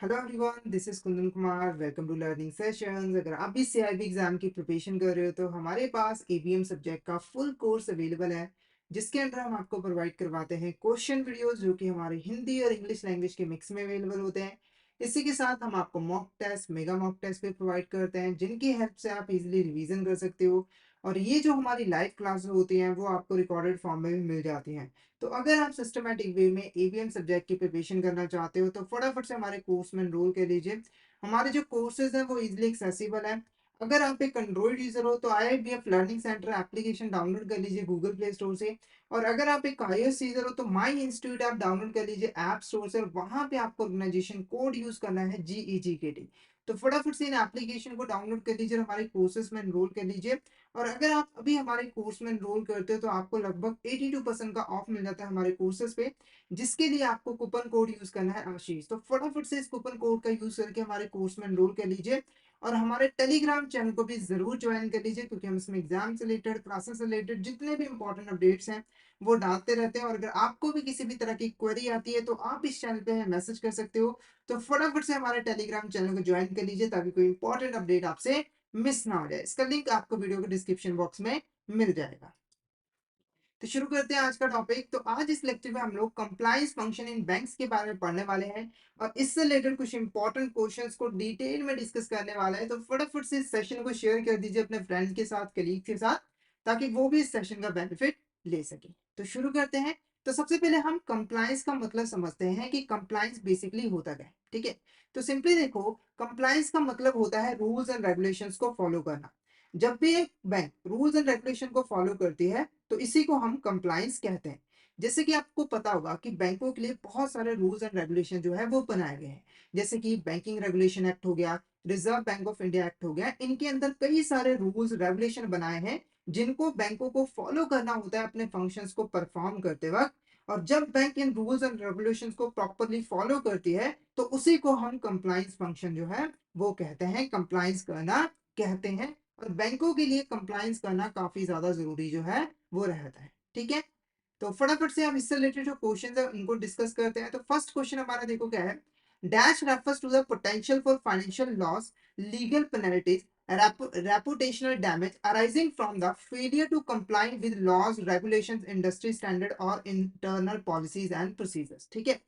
Hello everyone, this is Kundan Kumar. Welcome to learning sessions. अगर आप भी सीआईबी एग्जाम की प्रिपरेशन कर रहे हो तो हमारे पास एबीएम सब्जेक्ट का फुल कोर्स अवेलेबल है, जिसके अंदर हम आपको प्रोवाइड करवाते हैं क्वेश्चन वीडियोस जो कि हमारे हिंदी और इंग्लिश लैंग्वेज के मिक्स में अवेलेबल होते हैं। इसी के साथ हम आपको mock test, mega mock test भी प्रोवाइड करते हैं, जिनकी हेल्प से आप इजीली रिवीजन कर सकते हो। और ये जो हमारी लाइव क्लासेस होती हैं वो आपको रिकॉर्डेड फॉर्म में भी मिल जाती हैं। तो अगर आप सिस्टमैटिक वे में एबीएम सब्जेक्ट की प्रिपरेशन करना चाहते हो तो फटाफट से हमारे कोर्स में एनरोल कर लीजिए। हमारे जो कोर्सेज हैं वो इजीली एक्सेसिबल है। अगर आप एक एंड्रॉइड यूजर हो तो IIBF learning centre application download कर लीजिए गूगल प्ले स्टोर से। और अगर आप एक आईओएस यूजर हो तो माई इंस्टीट्यूट ऐप डाउनलोड कर लीजिए ऐप स्टोर से, और वहां पे आपको ऑर्गेनाइजेशन कोड यूज करना है GEGKT। तो फटाफट से इन एप्लीकेशन को डाउनलोड कर लीजिए और हमारे कोर्सेज में एनरोल कर लीजिए। और अगर आप अभी हमारे कोर्स में एनरोल करते हो तो आपको लगभग 82% का ऑफ मिल जाता है हमारे कोर्सेज पे, जिसके लिए आपको कूपन कोड यूज करना है आशीष। तो फटाफट से इस कूपन कोड का यूज करके हमारे कोर्स में एनरोल कर लीजिए। और हमारे टेलीग्राम चैनल को भी जरूर ज्वाइन कर लीजिए, क्योंकि हम इसमें एग्जाम से रिलेटेड, क्लासेस से रिलेटेड जितने भी इंपॉर्टेंट अपडेट्स हैं वो डालते रहते हैं। और अगर आपको भी किसी भी तरह की क्वेरी आती है तो आप इस चैनल पे मैसेज कर सकते हो। तो फटाफट से हमारे टेलीग्राम चैनल को ज्वाइन कर लीजिए ताकि कोई इंपॉर्टेंट अपडेट आपसे मिस ना हो जाए। इसका लिंक आपको वीडियो के डिस्क्रिप्शन बॉक्स में मिल जाएगा। तो शुरू करते हैं आज का टॉपिक। तो आज इस लेक्चर में हम लोग कंप्लायंस फंक्शन इन बैंक्स के बारे में पढ़ने वाले हैं, और इससे रिलेटेड कुछ इंपॉर्टेंट क्वेश्चंस को डिटेल में डिस्कस करने वाले हैं। तो फटाफट से इस सेशन को शेयर कर दीजिए अपने फ्रेंड्स के साथ, कलीग के साथ, ताकि वो भी इस सेशन का बेनिफिट ले सके। तो शुरू करते हैं। तो सबसे पहले हम कंप्लायंस का मतलब समझते हैं कि कंप्लायंस बेसिकली होता क्या है। ठीक है, तो सिंपली देखो, कंप्लायंस का मतलब होता है रूल्स एंड रेगुलेशंस को फॉलो करना। जब भी एक बैंक रूल्स एंड रेगुलेशन को फॉलो करती है तो इसी को हम कंप्लायंस कहते हैं। जैसे कि आपको पता होगा कि बैंकों के लिए बहुत सारे रूल्स एंड रेगुलेशन जो है वो बनाए गए हैं। जैसे कि बैंकिंग रेगुलेशन एक्ट हो गया, reserve bank of India act हो गया, इनके अंदर कई सारे रूल्स रेगुलेशन बनाए हैं जिनको बैंकों को फॉलो करना होता है अपने फंक्शंस को परफॉर्म करते वक्त। और जब bank in rules and regulations को प्रॉपरली फॉलो करती है तो उसी को हम कंप्लायंस फंक्शन जो है वो कहते हैं, कंप्लायंस करना कहते हैं। और बैंकों के लिए कंप्लायंस करना काफी ज्यादा जरूरी जो है वो रहता है। ठीक है, तो फटाफट से हम इससे रिलेटेड जो क्वेश्चन है उनको डिस्कस करते हैं। तो फर्स्ट क्वेश्चन हमारा देखो क्या है। Dash refers to the potential for financial loss, legal penalties, reputational damage arising from the failure to comply with laws, regulations, industry standard or internal policies and procedures। ठीक है,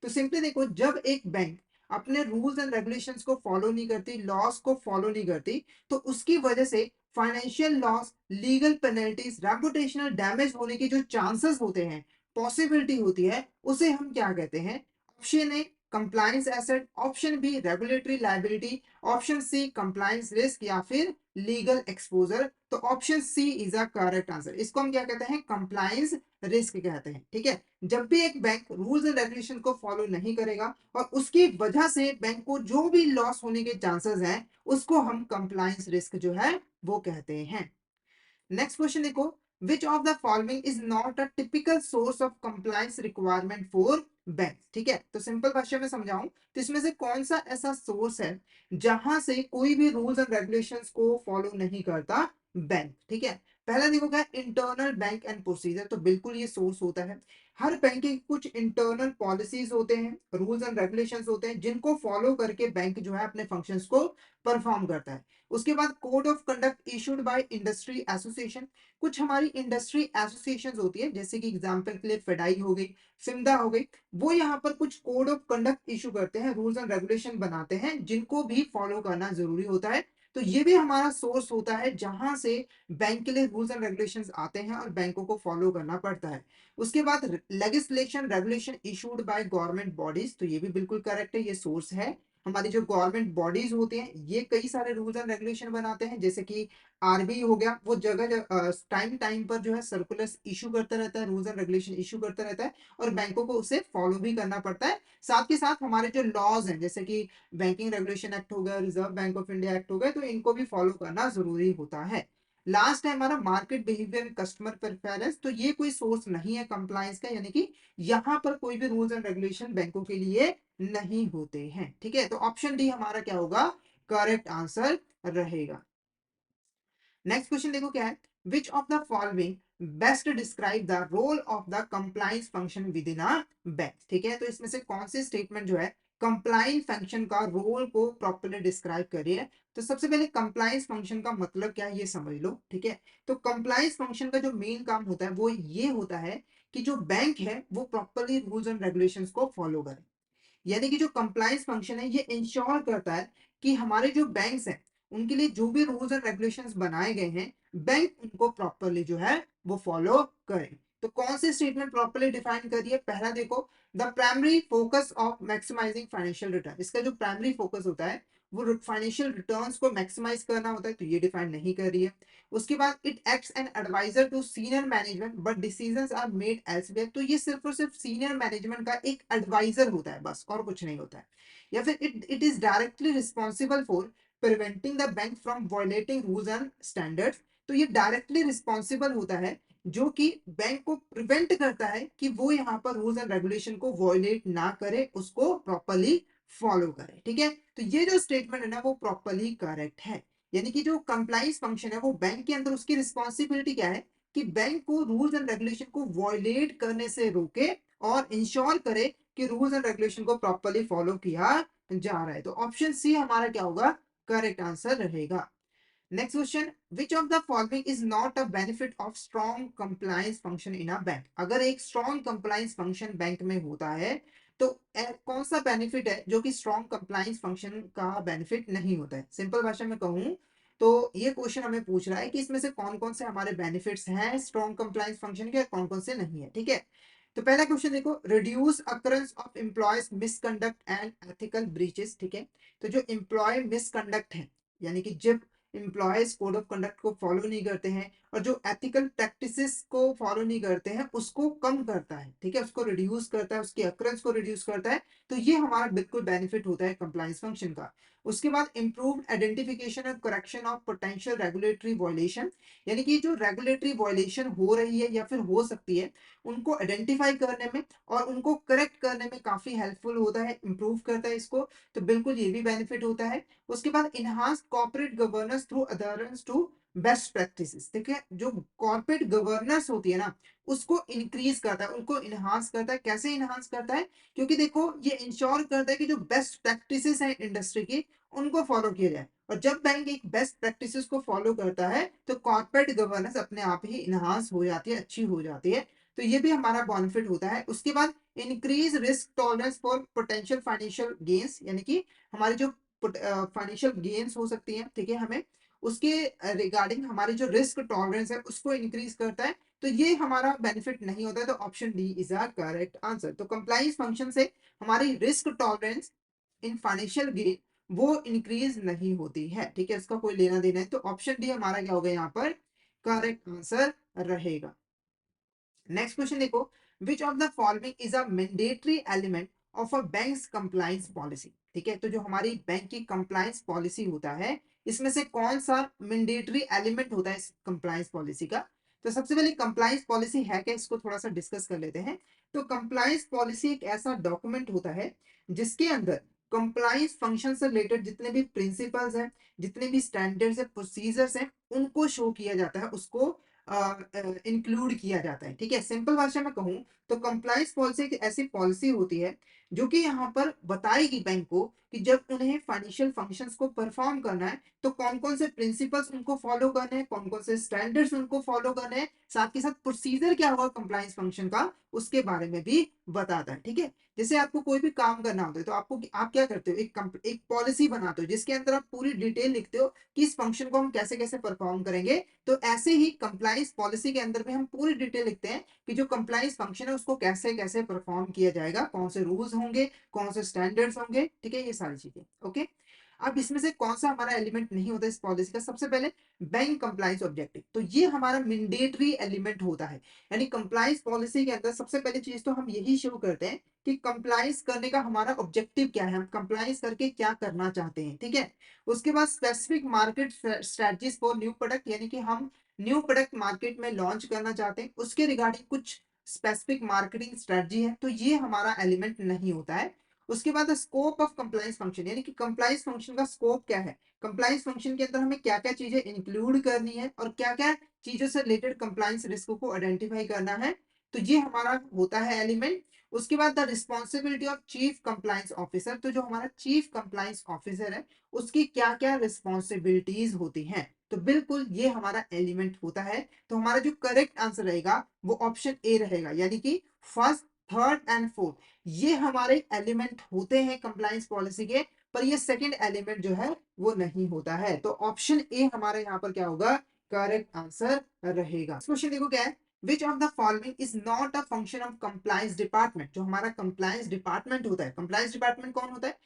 तो सिंपली देखो, जब एक बैंक अपने रूल्स एंड रेगुलेशंस को follow नहीं करती, लॉस को फॉलो नहीं करती, तो उसकी वजह से financial loss, legal penalties, reputational damage होने के जो चांसेस होते हैं, पॉसिबिलिटी होती है, उसे हम क्या कहते हैं। Option A compliance asset, option B regulatory liability, option C compliance risk, या फिर लीगल एक्सपोजर। तो option C is a correct answer. इसको हम क्या कहते हैं, कंप्लायंस रिस्क कहते हैं। ठीक है, जब भी एक बैंक रूल्स एंड रेगुलेशन को फॉलो नहीं करेगा और उसकी वजह से बैंक को जो भी लॉस होने के चांसेस हैं, उसको हम कंप्लायंस रिस्क जो है वो कहते हैं। नेक्स्ट क्वेश्चन देखो, which of the following is not a typical source of compliance requirement for bank. ठीक है, तो सिंपल भाषा में समझाऊं तो इसमें से कौन सा ऐसा सोर्स है जहां से कोई भी रूल्स एंड रेगुलेशंस को फॉलो नहीं करता बैंक। ठीक है, पहला देखो क्या, इंटरनल बैंक एंड प्रोसीजर। तो बिल्कुल ये सोर्स होता है। हर बैंक के कुछ इंटरनल पॉलिसीज होते हैं, रूल्स एंड रेगुलेशंस होते हैं, जिनको फॉलो करके बैंक जो है अपने फंक्शंस को परफॉर्म करता है। उसके बाद code of conduct issued by industry association. कुछ हमारी इंडस्ट्री एसोसिएशंस होती है, जैसे कि एग्जांपल के लिए फेडाई हो गई, सिमडा हो गई, वो यहाँ पर कुछ कोड ऑफ कंडक्ट इशू करते हैं, रूल्स एंड रेगुलेशन बनाते हैं, जिनको भी फॉलो करना जरूरी होता है। तो ये भी हमारा सोर्स होता है जहां से बैंक के लिए रूल्स एंड रेगुलेशंस आते हैं और बैंकों को फॉलो करना पड़ता है। उसके बाद legislation regulation issued by government bodies. तो ये भी बिल्कुल करेक्ट है, ये सोर्स है। हमारी जो गवर्नमेंट बॉडीज होती हैं ये कई सारे रूल्स एंड रेगुलेशन बनाते हैं, जैसे कि आरबीआई हो गया, वो जगह टाइम टाइम पर जो है सर्कुलर्स इशू करता रहता है, रूल्स एंड रेगुलेशन इशू करता रहता है, और बैंकों को उसे फॉलो भी करना पड़ता है। साथ के साथ हमारे जो लॉज हैं, जैसे कि बैंकिंग रेगुलेशन एक्ट हो गया, reserve bank of India act हो गया, तो इनको भी फॉलो करना जरूरी होता है। लास्ट है हमारा मार्केट बिहेवियर कस्टमर प्रेफरेंस। तो ये कोई सोर्स नहीं है कंप्लायंस का, यानी कि यहाँ पर कोई भी रूल्स एंड रेगुलेशन बैंकों के लिए नहीं होते हैं। ठीक है, तो ऑप्शन डी हमारा क्या होगा, करेक्ट आंसर रहेगा। नेक्स्ट क्वेश्चन देखो क्या है, which of the following best describe the role of the compliance function within a bank. ठीक है, तो इसमें से कौन सी स्टेटमेंट जो है कंप्लाइंस फंक्शन का रोल को प्रॉपर्ली डिस्क्राइब करिए। तो सबसे पहले कंप्लाइंस फंक्शन का मतलब क्या है ये समझ लो, ठीक है। तो कंप्लाइंस फंक्शन का जो मेन काम होता है वो ये होता है कि जो बैंक है वो प्रॉपर्ली रूल्स एंड रेगुलेशंस को फॉलो करे। यानी कि जो कंप्लायंस फंक्शन है ये इंश्योर करता है कि हमारे जो बैंक्स हैं उनके लिए जो भी रूल्स एंड रेगुलेशंस बनाए गए हैं बैंक उनको प्रॉपरली जो है वो फॉलो करें। तो कौन सी स्टेटमेंट प्रॉपरली डिफाइन करिए, पहला देखो, the primary focus of maximising financial return. इसका जो प्राइमरी फोकस होता है वो फाइनेंशियल रिटर्न्स को मैक्सिमाइज करना होता है, तो ये डिफाइन नहीं कर रही है। उसके बाद it acts an advisor to senior management but decisions are made elsewhere. तो ये सिर्फ और सिर्फ सीनियर मैनेजमेंट का एक एडवाइजर होता है, बस और कुछ नहीं होता है। या फिर it is directly responsible for preventing the bank from violating rules and standards. तो ये डायरेक्टली रिस्पॉन्सिबल होता है जो कि बैंक को प्रिवेंट करता है कि वो यहाँ पर रूल्स एंड रेगुलेशन को वायलेट ना करे, उसको प्रॉपरली फॉलो करे, ठीक है। तो ये जो स्टेटमेंट है ना वो प्रॉपरली करेक्ट है। यानी कि जो कंप्लाइंस फंक्शन है वो बैंक के अंदर उसकी रिस्पॉन्सिबिलिटी क्या है कि बैंक को रूल्स एंड रेगुलेशन को वॉयलेट करने से रोके और इंश्योर करे कि रूल्स एंड रेगुलेशन को प्रॉपरली फॉलो किया जा रहा है। तो ऑप्शन सी हमारा क्या होगा, करेक्ट आंसर रहेगा। Next question, which of the following is not a benefit of strong compliance function in a bank. अगर एक स्ट्रॉन्ग कंप्लायंस फंक्शन बैंक में होता है तो कौन सा बेनिफिट है जो कि स्ट्रॉन्ग कंप्लायंस फंक्शन का बेनिफिट नहीं होता है। सिंपल भाषा में कहूं तो ये क्वेश्चन हमें पूछ रहा है कि इसमें से कौन कौन से हमारे बेनिफिट्स हैं स्ट्रॉन्ग कंप्लायंस फंक्शन के, कौन कौन से नहीं है, ठीक है। तो पहला क्वेश्चन देखो, reduce occurrence of employees misconduct and ethical breaches, ठीक है। तो जो एम्प्लॉय मिसकंडक्ट है यानी कि जब एम्प्लॉयज कोड ऑफ कंडक्ट को फॉलो नहीं करते हैं और जो एथिकल प्रैक्टिसेस को फॉलो नहीं करते हैं उसको कम करता है, ठीक है, उसको रिड्यूस करता है, उसकी अक्रेंस को रिड्यूस करता है। तो ये हमारा बिल्कुल बेनिफिट होता है कंप्लायंस फंक्शन का। उसके बाद improved identification and correction of potential regulatory violation, यानी कि जो रेगुलेटरी वायलेशन हो रही है या फिर हो सकती है उनको आइडेंटिफाई करने में और उनको करेक्ट करने में काफी हेल्पफुल होता है, इंप्रूव करता है इसको। तो बिल्कुल ये भी बेनिफिट होता है। उसके बाद enhance corporate governance through adherence to best practices, ठीक है। जो कॉर्पोरेट गवर्नेंस होती है ना उसको इंक्रीज करता है, उनको इनहांस करता है। कैसे इनहांस करता है, क्योंकि देखो ये इंश्योर करता है कि जो बेस्ट प्रैक्टिसेस हैं इंडस्ट्री की उनको फॉलो किया जाए। और जब बैंक एक बेस्ट प्रैक्टिसेस को फॉलो करता है तो कॉर्पोरेट गवर्नेंस अपने आप ही इनहांस हो जाती है, अच्छी हो जाती है। तो ये भी हमारा बेनिफिट होता है। उसके बाद increase risk tolerance for potential financial gains, यानी कि हमारी जो फाइनेंशियल गेन्स हो सकती हैं, ठीक है, हमें उसके रिगार्डिंग हमारी जो रिस्क टॉलरेंस है उसको इंक्रीज करता है। तो ये हमारा बेनिफिट नहीं होता है। तो option D is a correct answer. तो कंप्लायंस फंक्शन से हमारी risk tolerance in financial gain वो इंक्रीज नहीं होती है, ठीक है, इसका कोई लेना देना है। तो ऑप्शन डी हमारा क्या होगा यहाँ पर, करेक्ट आंसर रहेगा। नेक्स्ट क्वेश्चन देखो, which of the following is a mandatory element of a banks compliance policy, ठीक है। तो जो हमारी बैंक की कंप्लायंस पॉलिसी होता है इसमें से कौन सा मैंडेटरी एलिमेंट होता है इस कंप्लायंस पॉलिसी का। तो सबसे पहले कंप्लायंस पॉलिसी है क्या, इसको थोड़ा सा डिस्कस कर लेते हैं। तो कंप्लायंस पॉलिसी एक ऐसा डॉक्यूमेंट होता है जिसके अंदर कंप्लायंस फंक्शन से रिलेटेड जितने भी प्रिंसिपल्स हैं, जितने भी स्टैंडर्ड्स हैं, प्रोसीजर्स हैं, उनको शो किया जाता है, उसको इंक्लूड किया जाता है, ठीक है। सिंपल भाषा में कहूं तो कंप्लायंस पॉलिसी एक ऐसी पॉलिसी होती है जो कि यहाँ पर बताएगी बैंक को कि जब उन्हें फाइनेंशियल फंक्शंस को परफॉर्म करना है तो कौन कौन से प्रिंसिपल्स उनको फॉलो करने हैं, कौन कौन से स्टैंडर्ड्स उनको फॉलो करने हैं, साथ के साथ प्रोसीजर क्या होगा कंप्लायंस फंक्शन का उसके बारे में भी बताता है, ठीक है। जैसे आपको कोई भी काम करना होता है तो आपको आप क्या करते हो, एक पॉलिसी बनाते हो जिसके अंदर आप पूरी डिटेल लिखते हो कि इस फंक्शन को हम कैसे कैसे परफॉर्म करेंगे। तो ऐसे ही कंप्लायंस पॉलिसी के अंदर भी हम पूरी डिटेल लिखते हैं कि जो कंप्लायंस फंक्शन है उसको कैसे कैसे परफॉर्म किया जाएगा, कौन से रूल्स होंगे, कौन से स्टैंडर्ड्स होंगे, ठीक है, ये सारी चीजें, ओके। अब इसमें से कौन सा हमारा एलिमेंट नहीं होता इस पॉलिसी का, सबसे पहले बैंक कंप्लायंस ऑब्जेक्टिव। तो ये हमारा मैंडेटरी एलिमेंट होता है। यानी कंप्लायंस पॉलिसी के अंदर सबसे पहली चीज तो हम यही शो करते हैं कि कंप्लायंस करने का हमारा ऑब्जेक्टिव क्या है, हम कंप्लायंस करके क्या करना चाहते हैं, ठीक है। उसके बाद specific market strategies for new product, यानी कि हम न्यू प्रोडक्ट मार्केट में लॉन्च करना चाहते हैं उसके रिगार्डिंग कुछ स्पेसिफिक मार्केटिंग स्ट्रेटजी है, तो ये हमारा एलिमेंट नहीं होता है। उसके बाद स्कोप ऑफ कंप्लायंस फंक्शन, यानी कि कंप्लायंस फंक्शन का स्कोप क्या है, कंप्लायंस फंक्शन के अंदर हमें क्या क्या चीजें इंक्लूड करनी है और क्या क्या चीजों से रिलेटेड कंप्लायंस रिस्क को आइडेंटिफाई करना है। तो ये हमारा होता है एलिमेंट। उसके बाद the responsibility of chief compliance officer, तो जो हमारा चीफ कंप्लायंस ऑफिसर है उसकी क्या क्या रिस्पॉन्सिबिलिटीज होती हैं। तो बिल्कुल ये हमारा एलिमेंट होता है। तो हमारा जो करेक्ट आंसर रहेगा वो ऑप्शन ए रहेगा, यानी कि फर्स्ट, थर्ड एंड फोर्थ ये हमारे एलिमेंट होते हैं कंप्लायंस पॉलिसी के, पर ये सेकंड एलिमेंट जो है वो नहीं होता है। तो ऑप्शन ए हमारे यहाँ पर क्या होगा, करेक्ट आंसर रहेगा। क्वेश्चन देखो क्या है, which of the following is not a function of compliance department. जो हमारा कंप्लायंस डिपार्टमेंट होता है, कंप्लायंस डिपार्टमेंट कौन होता है,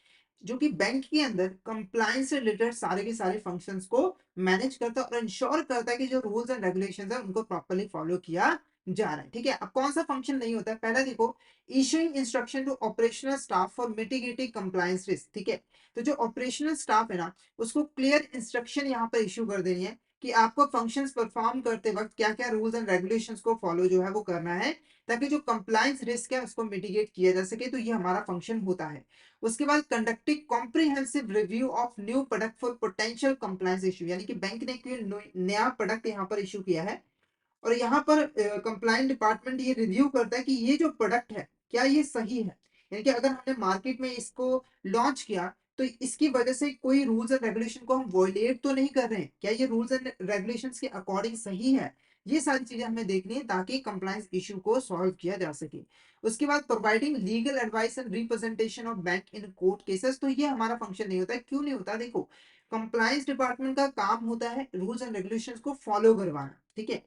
जो कि बैंक के अंदर कंप्लायंस से रिलेटेड सारे के सारे फंक्शंस को मैनेज करता है और इंश्योर करता है कि जो रूल्स एंड रेगुलेशंस है उनको प्रॉपर्ली फॉलो किया जा रहा है। ठीक है, अब कौन सा फंक्शन नहीं होता है, पहला देखो, issuing instruction to operational staff for mitigating compliance risk. ठीक है, तो जो ऑपरेशनल स्टाफ है ना उसको क्लियर इंस्ट्रक्शन यहाँ पर इशू कर देनी है कि आपको फंक्शंस परफॉर्म करते वक्त क्या क्या रूल्स एंड रेगुलेशंस को फॉलो जो है वो करना है, ताकि जो कंप्लायंस रिस्क है उसको मिटिगेट किया जा सके। तो ये हमारा फंक्शन होता है। उसके बाद conducting comprehensive review of new product for potential compliance issue, यानी कि बैंक ने कोई नया प्रोडक्ट यहाँ पर इशू किया है और यहाँ पर कंप्लाइंट डिपार्टमेंट ये रिव्यू करता है कि ये जो प्रोडक्ट है क्या ये सही है, यानी कि अगर हमने मार्केट में इसको लॉन्च किया तो इसकी वजह से कोई रूल्स एंड रेगुलेशन को हम वॉयलेट तो नहीं कर रहे हैं, क्या ये रूल्स एंड रेगुलेशंस के अकॉर्डिंग सही है। ये सारी चीजें हमें देखनी है ताकि कंप्लायंस इशू को सॉल्व किया जा सके। उसके बाद providing legal advice and representation of bank in court cases, तो ये हमारा फंक्शन नहीं होता है। क्यों नहीं होता, देखो कंप्लायंस डिपार्टमेंट का काम होता है रूल्स एंड रेगुलेशंस को फॉलो करवाना। ठीक है,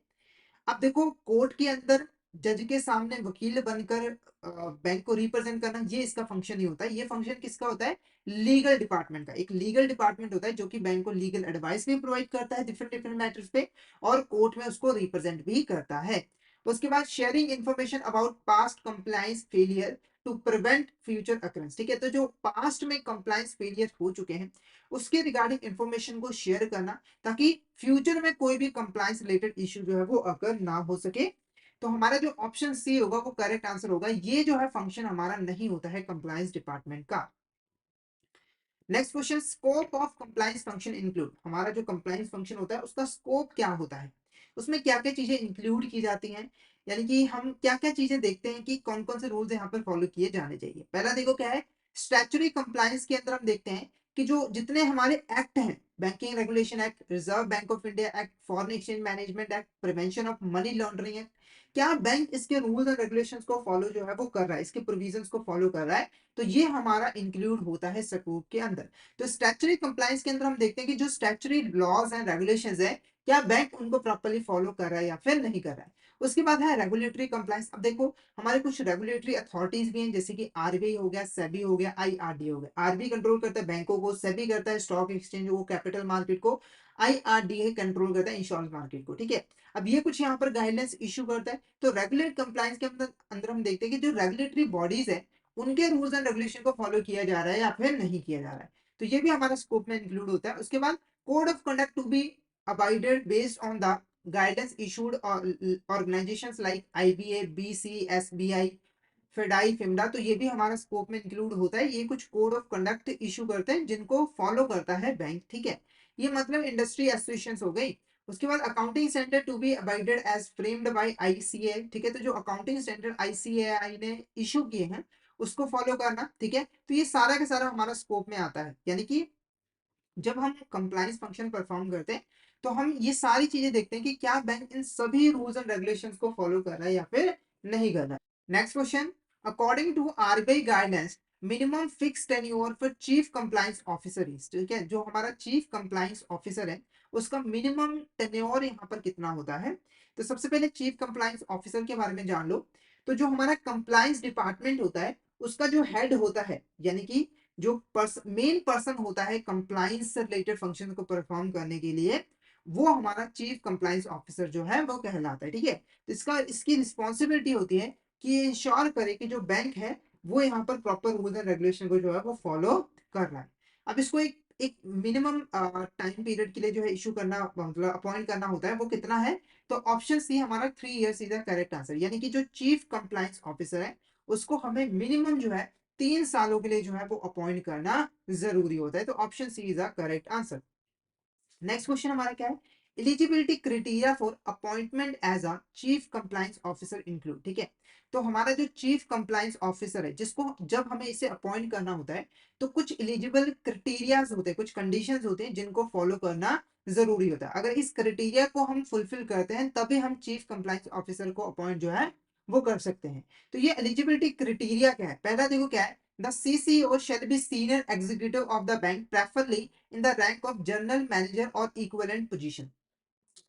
अब देखो कोर्ट के अंदर जज के सामने वकील बनकर बैंक को रिप्रेजेंट करना ये इसका फंक्शन नहीं होता है। ये फंक्शन किसका होता है, लीगल डिपार्टमेंट का। एक लीगल डिपार्टमेंट होता है जो कि बैंक को लीगल एडवाइस भी प्रोवाइड करता है डिफरेंट डिफरेंट मैटर्स पे और कोर्ट में उसको रिप्रेजेंट भी करता है। उसके बाद sharing information about past compliance failure to prevent future occurrence. ठीक है, तो जो पास्ट में कंप्लायंस फेलियर हो चुके हैं उसके रिगार्डिंग इंफॉर्मेशन को शेयर करना ताकि फ्यूचर में कोई भी कंप्लायंस रिलेटेड इश्यू जो है वो अगर ना हो सके। तो हमारा जो ऑप्शन सी होगा वो करेक्ट आंसर होगा। ये जो है फंक्शन हमारा नहीं होता है कंप्लायंस डिपार्टमेंट का। Next question, scope of compliance function include. हमारा जो कंप्लायंस फंक्शन होता है उसका स्कोप क्या होता है, उसमें क्या क्या चीजें इंक्लूड की जाती हैं, यानी कि हम क्या क्या चीजें देखते हैं कि कौन कौन से रूल्स यहाँ पर फॉलो किए जाने चाहिए। पहला देखो क्या है, स्टैट्यूटरी कंप्लायंस के अंदर हम देखते हैं कि जो जितने हमारे एक्ट हैं, banking regulation act, reserve bank of India act, foreign exchange management act, prevention of money laundering act, क्या बैंक इसके रूल्स एंड रेगुलेशंस को फॉलो जो है वो कर रहा है, इसके प्रोविजंस को फॉलो कर रहा है। तो ये हमारा इंक्लूड होता है स्कोप के अंदर। तो स्टैट्यूटरी कंप्लायंस के अंदर हम देखते हैं कि जो स्टैट्यूटरी लॉज एंड रेगुलेशंस है क्या बैंक उनको प्रॉपर्ली फॉलो कर रहा है या फिर नहीं कर रहा है। उसके बाद है रेगुलेटरी कंप्लायंस। अब देखो हमारे कुछ रेगुलेटरी अथॉरिटीज भी हैं जैसे कि आरबीआई हो गया, सेबी हो गया, आईआरडी हो गया। आरबीआई कंट्रोल करता है बैंकों को, सेबी करता है स्टॉक एक्सचेंज को, कैपिटल मार्केट को, आईआरडीए कंट्रोल करता है इंश्योरेंस मार्केट को। ठीक है, अब ये कुछ यहाँ पर गाइडलाइंस इशू करता है। तो रेगुलेट कंप्लायंस के अंदर अंदर हम देखते हैं कि जो रेगुलेटरी बॉडीज है उनके रूल्स एंड रेगुलेशन को फॉलो किया जा रहा है या फिर नहीं किया जा रहा है। तो ये भी हमारा स्कोप में इंक्लूड होता है। उसके बाद code of conduct to be abided based on the guidance issued organisations like IBA, BC, SBI, FEDAI, FIMMDA, तो ये भी हमारा स्कोप में इंक्लूड होता है। ये कुछ कोड ऑफ कंडक्ट इशू करते हैं जिनको फॉलो करता है बैंक। ठीक है, ये मतलब इंडस्ट्री एसोसिएशन हो गई। उसके बाद accounting standard to be abided as framed by ICA. ठीक है, तो जो अकाउंटिंग स्टैंडर्ड आईसीएआई ने इशू किए हैं उसको फॉलो करना। ठीक है, तो ये सारा का सारा हमारा स्कोप में आता है। यानी कि जब हम कंप्लायंस फंक्शन परफॉर्म करते हैं तो हम ये सारी चीजें देखते हैं कि क्या बैंक इन सभी रूल्स एंड रेगुलेशंस को फॉलो कर रहा है या फिर नहीं कर रहा है। Next question, according to RBI guidance minimum fix tenure for chief compliance officer is. ठीक है, जो हमारा चीफ कंप्लायंस ऑफिसर है उसका मिनिमम टेन्योर यहाँ पर कितना होता है। तो सबसे पहले चीफ कंप्लायंस ऑफिसर के बारे में जान लो। तो जो हमारा कंप्लायंस डिपार्टमेंट होता है उसका जो हेड होता है, यानी कि जो मेन पर्सन होता है कंप्लाइंस से रिलेटेड फंक्शन को परफॉर्म करने के लिए, वो हमारा चीफ कंप्लाइंस ऑफिसर जो है वो कहलाता है। ठीक है, तो इसका इसकी रिस्पॉन्सिबिलिटी होती है कि ये इंश्योर करे कि जो बैंक है वो यहाँ पर प्रॉपर रूल्स एंड रेगुलेशन को जो है वो फॉलो कर रहा है। अब इसको एक एक मिनिमम टाइम पीरियड के लिए जो है इशू करना, मतलब अपॉइंट करना होता है, वो कितना है। तो ऑप्शन सी हमारा 3 years is the correct answer, यानी कि जो चीफ कंप्लायंस ऑफिसर है उसको हमें मिनिमम जो है 3 सालों के लिए जो है वो अपॉइंट करना जरूरी होता है। तो option C is the correct answer. Next question हमारा क्या है, eligibility criteria for appointment as a chief compliance officer include, ठीक है। तो हमारा जो चीफ कंप्लायंस ऑफिसर है, जिसको जब हमें इसे अपॉइंट करना होता है, तो कुछ एलिजिबल क्राइटेरियाज होते हैं, कुछ कंडीशंस होते हैं जिनको फॉलो करना जरूरी होता है। अगर इस क्राइटेरिया को हम फुलफिल करते हैं तभी हम चीफ कंप्लायंस ऑफिसर को अपॉइंट जो है वो कर सकते हैं। तो ये एलिजिबिलिटी क्राइटेरिया क्या है, पहला देखो क्या है, the CCO shall be senior executive of the bank preferably in the rank of general manager और इक्विवेलेंट पोजीशन।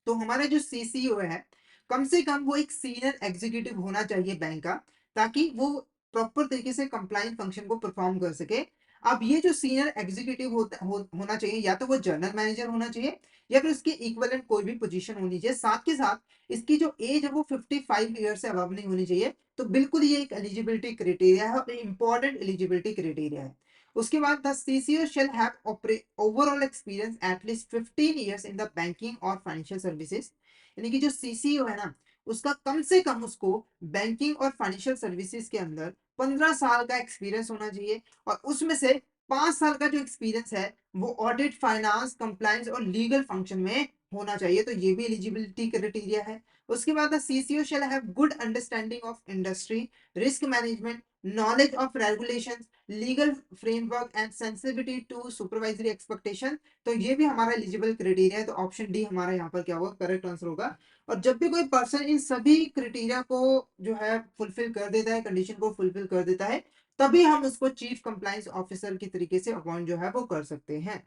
तो हमारा जो सीसीओ है, कम से कम वो एक सीनियर एग्जीक्यूटिव होना चाहिए बैंक का, ताकि वो प्रॉपर तरीके से कंप्लाइंट फंक्शन को परफॉर्म कर सके। अब ये जो सीनियर एग्जीक्यूटिव होना चाहिए, या तो वो जनरल मैनेजर होना चाहिए या फिर उसकी इक्विवेलेंट कोई भी पोजीशन होनी चाहिए। साथ के साथ इसकी जो एज है वो 55 ईयर से अबव नहीं होनी चाहिए। तो बिल्कुल ये एक एलिजिबिलिटी क्राइटेरिया है और इंपॉर्टेंट एलिजिबिलिटी क्राइटेरिया है। उसके बाद the CCO shall have overall experience at least 15 years in the banking और फाइनेंशियल सर्विसेज। यानी कि जो सीसीओ है ना, उसका कम से कम उसको बैंकिंग और फाइनेंशियल सर्विसेज के अंदर 15 साल का एक्सपीरियंस होना चाहिए। और उसमें से 5 साल का जो एक्सपीरियंस है वो ऑडिट, फाइनेंस, कंप्लायंस और लीगल फंक्शन में होना चाहिए। तो ये भी एलिजिबिलिटी क्राइटेरिया है। उसके बाद the CCO shall have good understanding of industry, risk management, knowledge of regulations, legal framework and sensitivity to supervisory expectation. तो ये भी हमारा एलिजिबल क्राइटेरिया है। तो ऑप्शन डी हमारा यहाँ पर क्या होगा, करेक्ट आंसर होगा। और जब भी कोई पर्सन इन सभी क्राइटेरिया को जो है फुलफिल कर देता है, कंडीशन को फुलफिल कर देता है, तभी हम उसको चीफ कंप्लायंस ऑफिसर की तरीके से अपॉइंट जो है वो कर सकते हैं।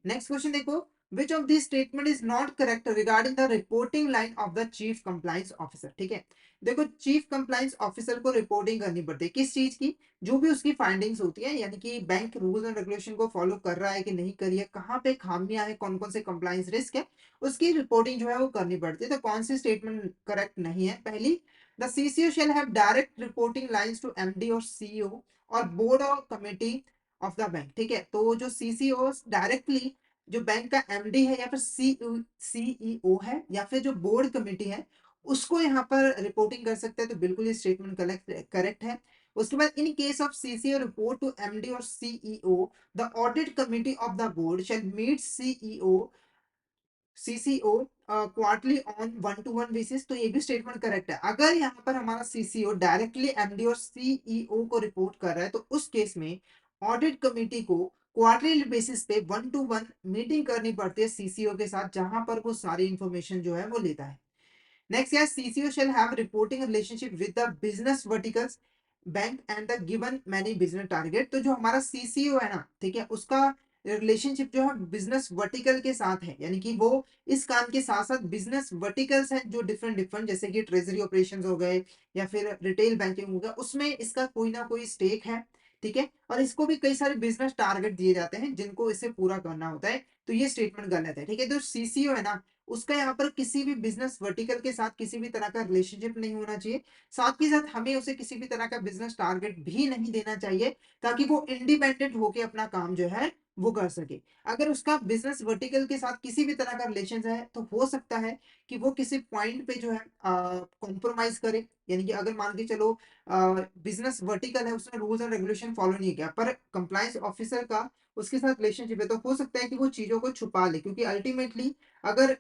नेक्स्ट क्वेश्चन देखो, which of this statement is not correct regarding the reporting line of the chief compliance officer, ठीक है। देखो चीफ कंप्लायंस ऑफिसर को रिपोर्टिंग करनी पड़ती है किस चीज की, जो भी उसकी फाइंडिंग्स होती है, यानी कि बैंक रूल्स एंड रेगुलेशन को फॉलो कर रहा है कि नहीं कर रही है, कहाँ पे खामियां है, कौन कौन से कंप्लायंस रिस्क है, उसकी रिपोर्टिंग जो है वो करनी पड़ती है। तो कौन सी स्टेटमेंट करेक्ट नहीं है, पहली, the CCO shall have direct reporting lines to MD और सीईओ और बोर्ड और कमेटी ऑफ द बैंक, ठीक है। तो जो सीसीओ डायरेक्टली जो बैंक का एमडी है या फिर सीईओ है या फिर जो बोर्ड कमेटी है, उसको यहाँ पर रिपोर्टिंग कर सकते हैं। तो बिल्कुल ये स्टेटमेंट करेक्ट है। उसके बाद in case of CCO report to MD और CEO, the audit committee of the board shall meet CCO quarterly on 1-to-1 basis. तो ये भी स्टेटमेंट करेक्ट है। अगर यहाँ पर हमारा सीसीओ डायरेक्टली एमडी और सीईओ को रिपोर्ट कर रहा है, तो उस केस में ऑडिट कमेटी को क्वार्टरली बेसिस पे 1-to-1 मीटिंग करनी पड़ती है सीसीओ के साथ, जहां पर वो सारी इंफॉर्मेशन जो है वो लेता है। Next, yes, CCO shall have reporting relationship with the business verticals, bank and the given many business target. तो जो हमारा सीसीओ है ना, ठीक है, उसका रिलेशनशिप जो है बिजनेस वर्टिकल के साथ है, यानी कि वो इस काम के साथ साथ बिजनेस वर्टिकल्स हैं जो डिफरेंट डिफरेंट, जैसे कि ट्रेजरी ऑपरेशंस हो गए या फिर रिटेल बैंकिंग हो गया, उसमें इसका कोई ना कोई स्टेक है, ठीक है। और इसको भी कई सारे बिजनेस टारगेट दिए जाते हैं जिनको इसे पूरा करना होता है। तो ये स्टेटमेंट गलत है, ठीक है। तो सीसीओ है ना, उसका यहाँ पर किसी भी बिजनेस वर्टिकल के साथ किसी भी तरह का रिलेशनशिप नहीं होना चाहिए। साथ ही साथ हमें उसे किसी भी तरह का बिजनेस टारगेट भी नहीं देना चाहिए, ताकि वो इंडिपेंडेंट होके अपना काम जो है वो कर सके। अगर उसका बिजनेस वर्टिकल के साथ किसी भी तरह का रिलेशन है, तो हो सकता है कि वो किसी पॉइंट पे जो है कॉम्प्रोमाइज करे। यानी कि अगर मान के चलो बिजनेस वर्टिकल है, उसने रूल्स एंड रेगुलेशन फॉलो नहीं किया, पर कंप्लायंस ऑफिसर का उसके साथ रिलेशनशिप है, तो हो सकता है कि वो चीजों को छुपा ले, क्योंकि अल्टीमेटली अगर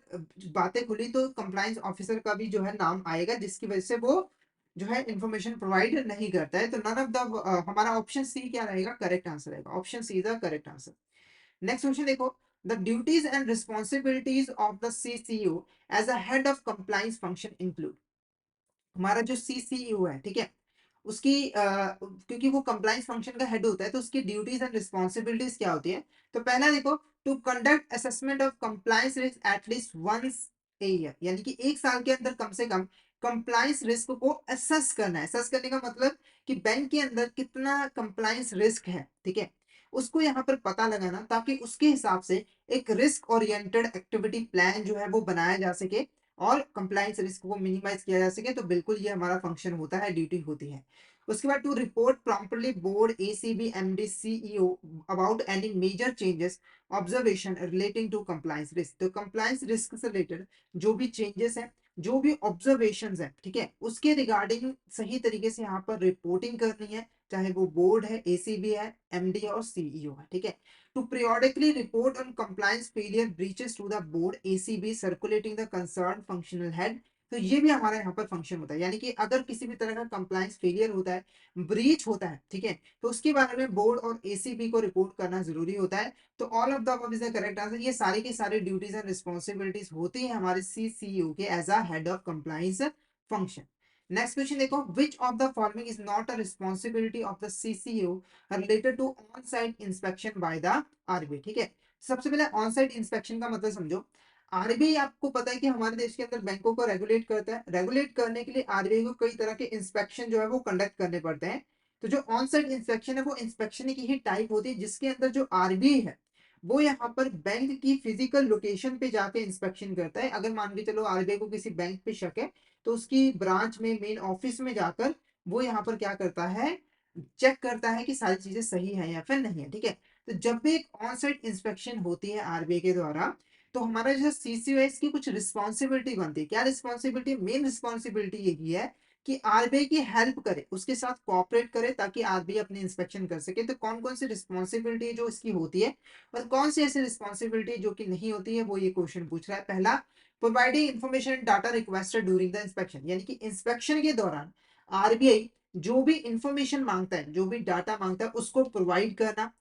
बातें खुली तो कंप्लायंस ऑफिसर का भी जो है नाम आएगा, जिसकी वजह से वो जो है इंफॉर्मेशन प्रोवाइड नहीं करता है। तो नन ऑफ द हमारा ऑप्शन सी क्या रहेगा, करेक्ट आंसर रहेगा। Option C is the correct answer. Next question देखो, the duties and responsibilities of the CCO as a head of compliance function include. हमारा जो सीसीओ है, ठीक है, उसकी क्योंकि वो कंप्लायंस फंक्शन का हेड होता है, तो उसकी ड्यूटीज एंड रिस्पॉन्सिबिलिटीज क्या होती है। तो पहला देखो, to conduct assessment of compliance risk at least once a year, यानी कि एक साल के अंदर कम से कम कंप्लायंस रिस्क को असेस करना है। असेस करने का मतलब कि बैंक के अंदर कितना कंप्लायंस रिस्क है, ठीक है, उसको यहाँ पर पता लगाना, ताकि उसके हिसाब से एक रिस्क ओरिएंटेड एक्टिविटी प्लान जो है वो बनाया जा सके और कंप्लायंस रिस्क को मिनिमाइज किया जा सके। तो बिल्कुल ये हमारा फंक्शन होता है, ड्यूटी होती है। उसके बाद to report promptly board, ACB, MD, CEO about any major changes observation relating to compliance risk. तो कंप्लायंस रिस्क से रिलेटेड जो भी चेंजेस है, जो भी ऑब्जर्वेशन है, ठीक है, उसके रिगार्डिंग सही तरीके से यहाँ पर रिपोर्टिंग करनी है, चाहे वो बोर्ड है, एसीबी है, एमडी और सीईओ है, ठीक है। to periodically report on compliance failure breaches to the board ACB circulating the concerned functional head। तो ये भी हमारा यहाँ पर फंक्शन होता है, यानी कि अगर किसी भी तरह का कंप्लायंस फेलियर होता है, ब्रीच होता है, ठीक है, तो उसके बारे में बोर्ड और एसीबी को रिपोर्ट करना जरूरी होता है। तो all of the above is the correct answer. ये सारी की सारी ड्यूटीज एंड रिस्पॉन्सिबिलिटीज होती है हमारे सीसीयू के as a head of compliance function. Next question देखो, which of the following is not a responsibility of the CCU related to on site inspection by the RBI. ठीक है, सबसे पहले on site inspection का मतलब समझो। RBI आपको पता है कि हमारे देश के अंदर बैंकों को रेगुलेट करता है। रेगुलेट करने के लिए आरबीआई को कई तरह के इंस्पेक्शन जो है वो कंडक्ट करने पड़ते हैं। तो जो ऑन साइट इंस्पेक्शन है वो इंस्पेक्शन की ही टाइप होती है, जिसके अंदर जो आरबीआई है वो यहाँ पर बैंक की फिजिकल लोकेशन पे जाके इंस्पेक्शन करता है। अगर मान के चलो आरबीआई को किसी बैंक पे शक है, तो उसकी ब्रांच में, मेन ऑफिस में जाकर वो यहाँ पर क्या करता है, चेक करता है कि सारी चीजें सही है या फिर नहीं है। ठीक है, तो जब भी एक ऑन साइट इंस्पेक्शन होती है आरबीआई के द्वारा, तो हमारा जो सीसीओ है इसकी कुछ रिस्पॉन्सिबिलिटी बनती है। क्या रिस्पॉन्सिबिलिटी? मेन रिस्पॉन्सिबिलिटी यही है कि आरबीआई की हेल्प करे, उसके साथ कोऑपरेट करे, ताकि आरबीआई अपनी इंस्पेक्शन कर सके। तो कौन कौन सी रिस्पॉन्सिबिलिटी जो इसकी होती है और कौन सी ऐसी रिस्पॉन्सिबिलिटी जो कि नहीं होती है, वो ये क्वेश्चन पूछ रहा है। पहला, providing information data requested during the inspection, यानी कि इंस्पेक्शन के दौरान आरबीआई जो भी इंफॉर्मेशन मांगता है, जो भी डाटा मांगता है, उसको प्रोवाइड करना।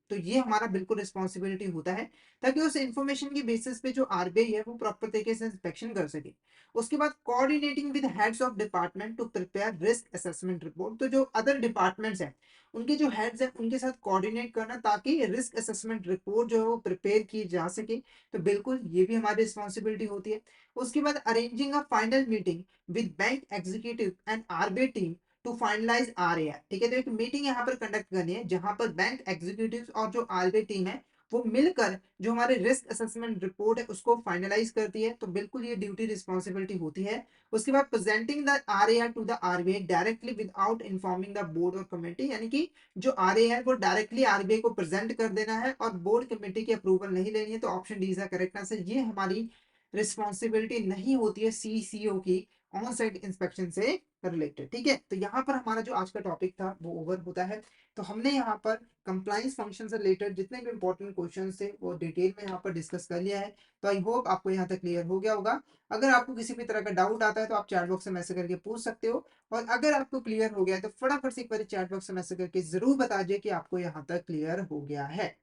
तो ये हमारा बिल्कुल रिस्पॉन्सिबिलिटी होता है, ताकि उस इंफॉर्मेशन की बेसिस पे जो आरबीआई है वो प्रॉपर तरीके से इंस्पेक्शन कर सके। उसके बाद coordinating with heads of department to prepare risk assessment report. तो जो अदर डिपार्टमेंट्स हैं, उनके जो हेड्स हैं, उनके साथ कोऑर्डिनेट करना, ताकि रिस्क असेसमेंट रिपोर्ट जो है वो प्रिपेयर की जा सके। तो बिल्कुल ये भी हमारी रिस्पॉन्सिबिलिटी होती है। उसके बाद arranging a final meeting with bank executive and RBI team to finalise RAR. ठीक है, तो एक मीटिंग यहाँ पर कंडक्ट करनी है, जहां पर बैंक एग्जीक्यूटिव और जो आरबीआई टीम है वो मिलकर जो हमारे रिस्क असेसमेंट रिपोर्ट है उसको फाइनलाइज करती है। तो बिल्कुल ये ड्यूटी रिस्पॉन्सिबिलिटी होती है। उसके बाद presenting the RAR to the RBI directly without informing the board और कमेटी, यानी कि जो आरएआर है वो डायरेक्टली आरबीआई को प्रेजेंट कर देना है और बोर्ड कमेटी की अप्रूवल नहीं लेनी है। तो option D is the correct answer. ये हमारी रिस्पॉन्सिबिलिटी नहीं होती है सीसीओ की ऑन साइट इंस्पेक्शन से रिलेटेड। ठीक है, तो यहाँ पर हमारा जो आज का टॉपिक था वो ओवर होता है। तो हमने यहाँ पर कंप्लाइंस फंक्शन से रिलेटेड जितने भी इंपॉर्टेंट क्वेश्चन थे वो डिटेल में यहाँ पर डिस्कस कर लिया है। तो आई होप आपको यहाँ तक क्लियर हो गया होगा। अगर आपको किसी भी तरह का डाउट आता है तो आप चैट बॉक्स में मैसेज करके पूछ सकते हो, और अगर आपको क्लियर हो गया है तो फटाफट से एक बार चैट बॉक्स में मैसेज करके जरूर बता दीजिए कि आपको यहाँ तक क्लियर हो गया है।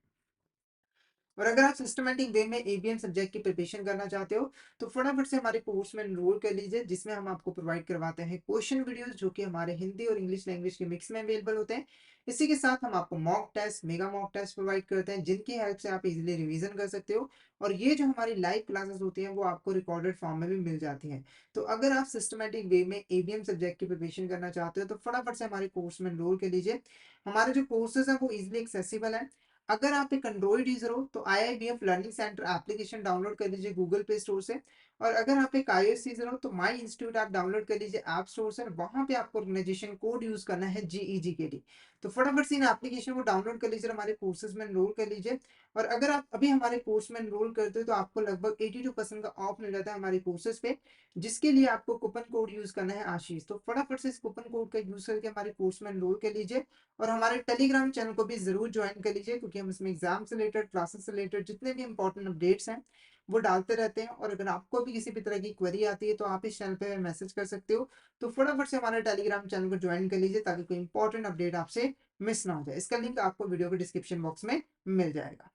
और अगर आप सिस्टमैटिक वे में एबीएम सब्जेक्ट की प्रिपरेशन करना चाहते हो, तो फटाफट से हमारे कोर्स में एनरोल कर लीजिए, जिसमें हम आपको प्रोवाइड करवाते हैं क्वेश्चन वीडियोस, जो कि हमारे हिंदी और इंग्लिश लैंग्वेज के मिक्स में अवेलेबल होते हैं। इसी के साथ हम आपको mock test, mega mock test provide करते हैं, जिनकी हेल्प से आप इजीली रिवीजन कर सकते हो। और ये जो हमारी लाइव क्लासेस होती हैं वो आपको रिकॉर्डेड फॉर्म में भी मिल जाती हैं। तो अगर आप सिस्टमैटिक वे में एबीएम सब्जेक्ट की प्रिपरेशन करना चाहते हो तो फटाफट से हमारे कोर्स में एनरोल कर लीजिए। हमारे जो कोर्सेज हैं वो इजिली एक्सेसिबल है। अगर आप एक एंड्रॉइड यूजर हो तो IIBF learning centre application download कर लीजिए गूगल प्ले स्टोर से। और अगर आप एक iOS यूजर हो तो माई इंस्टीट्यूट ऐप डाउनलोड कर लीजिए ऐप स्टोर से। वहां पे आपको ऑर्गेनाइजेशन कोड यूज करना है GEGKT। तो फटाफट से इन एप्लीकेशन को डाउनलोड कर लीजिए और हमारे कोर्सेज में एनरोल कर लीजिए। और अगर आप अभी हमारे कोर्स में एनरोल करते हो तो आपको लगभग 82% का ऑफ मिल जाता है हमारे कोर्सेज पे, जिसके लिए आपको कूपन कोड यूज करना है आशीष। तो फटाफट से इस कूपन कोड का यूज करके हमारे कोर्स में एनरोल कर लीजिए। और हमारे टेलीग्राम चैनल को भी जरूर ज्वाइन कर लीजिए, क्योंकि हम इसमें एग्जाम से रिलेटेड, क्लासेस से रिलेटेड जितने भी इंपॉर्टेंट अपडेट्स हैं वो डालते रहते हैं। और अगर आपको भी किसी भी तरह की क्वेरी आती है तो आप इस चैनल पे मैसेज कर सकते हो। तो फटाफट से हमारे टेलीग्राम चैनल को ज्वाइन कर लीजिए, ताकि कोई इंपॉर्टेंट अपडेट आपसे मिस ना हो जाए। इसका लिंक आपको वीडियो के डिस्क्रिप्शन बॉक्स में मिल जाएगा।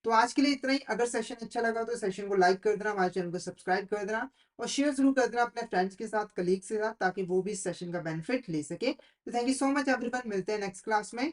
तो आज के लिए इतना ही। अगर सेशन अच्छा लगा तो सेशन को लाइक कर देना, हमारे चैनल को सब्सक्राइब कर देना और शेयर जरूर कर देना अपने फ्रेंड्स के साथ, कलीग्स के साथ, ताकि वो भी इस सेशन का बेनिफिट ले सके। तो thank you so much everyone, मिलते हैं नेक्स्ट क्लास में।